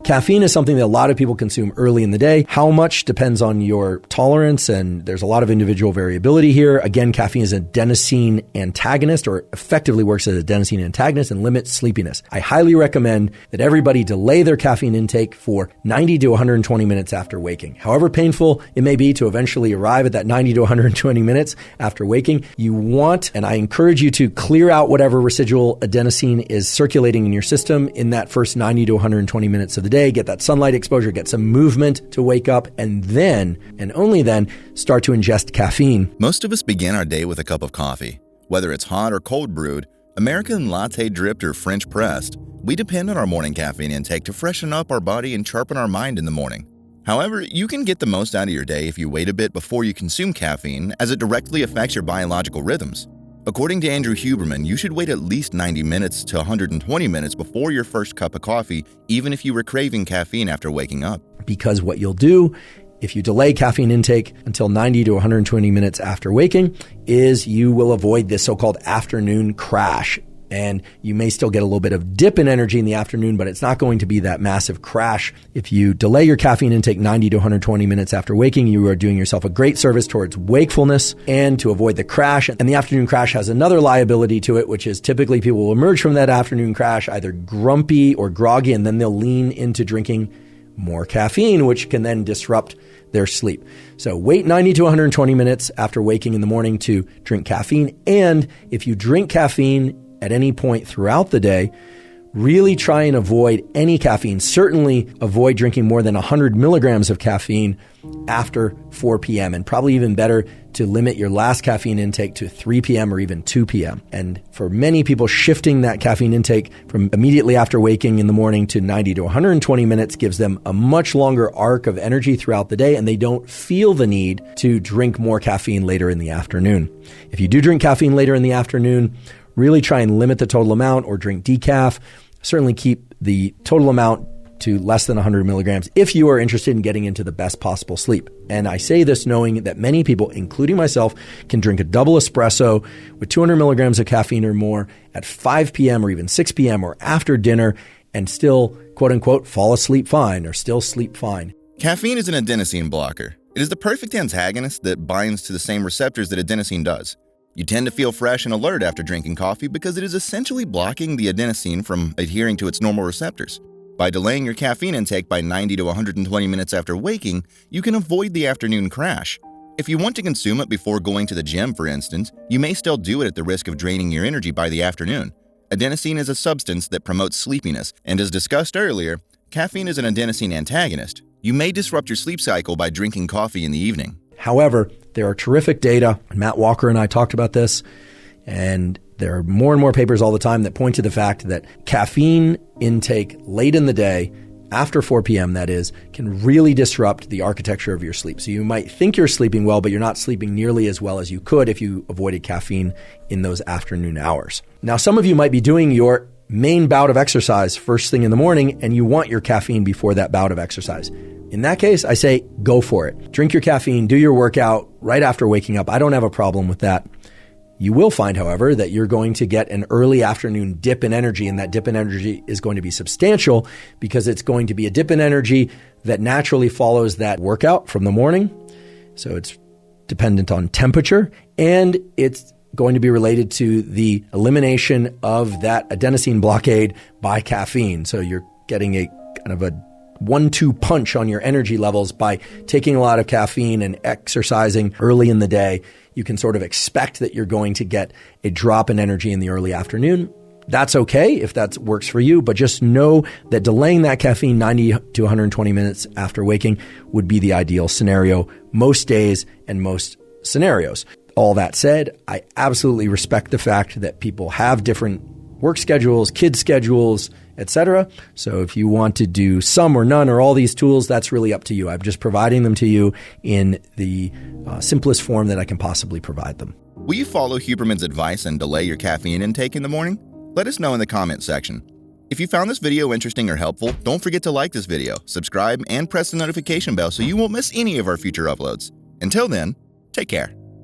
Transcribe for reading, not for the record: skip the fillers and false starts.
Caffeine is something that a lot of people consume early in the day. How much depends on your tolerance, and there's a lot of individual variability here. Again, caffeine is a adenosine antagonist, or effectively works as a adenosine antagonist and limits sleepiness. I highly recommend that everybody delay their caffeine intake for 90 to 120 minutes after waking. However painful it may be to eventually arrive at that 90 to 120 minutes after waking, you want, and I encourage you to clear out whatever residual adenosine is circulating in your system in that first 90 to 120 minutes of the day. Get that sunlight exposure, get some movement to wake up, and then, and only then, start to ingest caffeine. Most of us begin our day with a cup of coffee. Whether it's hot or cold brewed, American latte dripped or French pressed, we depend on our morning caffeine intake to freshen up our body and sharpen our mind in the morning. However, you can get the most out of your day if you wait a bit before you consume caffeine, as it directly affects your biological rhythms. According to Andrew Huberman, you should wait at least 90 minutes to 120 minutes before your first cup of coffee, even if you were craving caffeine after waking up. Because what you'll do if you delay caffeine intake until 90 to 120 minutes after waking is you will avoid this so-called afternoon crash. And you may still get a little bit of dip in energy in the afternoon, but it's not going to be that massive crash. If you delay your caffeine intake 90 to 120 minutes after waking, you are doing yourself a great service towards wakefulness and to avoid the crash. And the afternoon crash has another liability to it, which is typically people will emerge from that afternoon crash either grumpy or groggy, and then they'll lean into drinking more caffeine, which can then disrupt their sleep. So wait 90 to 120 minutes after waking in the morning to drink caffeine. And if you drink caffeine at any point throughout the day, really try and avoid any caffeine. Certainly avoid drinking more than 100 milligrams of caffeine after 4 p.m. And probably even better to limit your last caffeine intake to 3 p.m. or even 2 p.m. And for many people, shifting that caffeine intake from immediately after waking in the morning to 90 to 120 minutes gives them a much longer arc of energy throughout the day, and they don't feel the need to drink more caffeine later in the afternoon. If you do drink caffeine later in the afternoon, really try and limit the total amount or drink decaf. Certainly keep the total amount to less than 100 milligrams if you are interested in getting into the best possible sleep. And I say this knowing that many people, including myself, can drink a double espresso with 200 milligrams of caffeine or more at 5 p.m. or even 6 p.m. or after dinner and still, quote unquote, fall asleep fine or still sleep fine. Caffeine is an adenosine blocker. It is the perfect antagonist that binds to the same receptors that adenosine does. You tend to feel fresh and alert after drinking coffee because it is essentially blocking the adenosine from adhering to its normal receptors. By delaying your caffeine intake by 90 to 120 minutes after waking, you can avoid the afternoon crash. If you want to consume it before going to the gym, for instance, you may still do it at the risk of draining your energy by the afternoon. Adenosine is a substance that promotes sleepiness, and as discussed earlier, caffeine is an adenosine antagonist. You may disrupt your sleep cycle by drinking coffee in the evening. However, there are terrific data, and Matt Walker and I talked about this, and there are more and more papers all the time that point to the fact that caffeine intake late in the day, after 4 p.m. that is, can really disrupt the architecture of your sleep. So you might think you're sleeping well, but you're not sleeping nearly as well as you could if you avoided caffeine in those afternoon hours. Now, some of you might be doing your main bout of exercise first thing in the morning, and you want your caffeine before that bout of exercise. In that case, I say go for it. Drink your caffeine, do your workout right after waking up. I don't have a problem with that. You will find, however, that you're going to get an early afternoon dip in energy, and that dip in energy is going to be substantial because it's going to be a dip in energy that naturally follows that workout from the morning. So it's dependent on temperature, and it's going to be related to the elimination of that adenosine blockade by caffeine. So you're getting a kind of a 1-2 punch on your energy levels by taking a lot of caffeine and exercising early in the day. You can sort of expect that you're going to get a drop in energy in the early afternoon. That's okay if that works for you, but just know that delaying that caffeine 90 to 120 minutes after waking would be the ideal scenario most days and most scenarios. All that said, I absolutely respect the fact that people have different work schedules, kid schedules, etc. So if you want to do some or none or all these tools, that's really up to you. I'm just providing them to you in the simplest form that I can possibly provide them. Will you follow Huberman's advice and delay your caffeine intake in the morning? Let us know in the comments section. If you found this video interesting or helpful, don't forget to like this video, subscribe, and press the notification bell so you won't miss any of our future uploads. Until then, take care.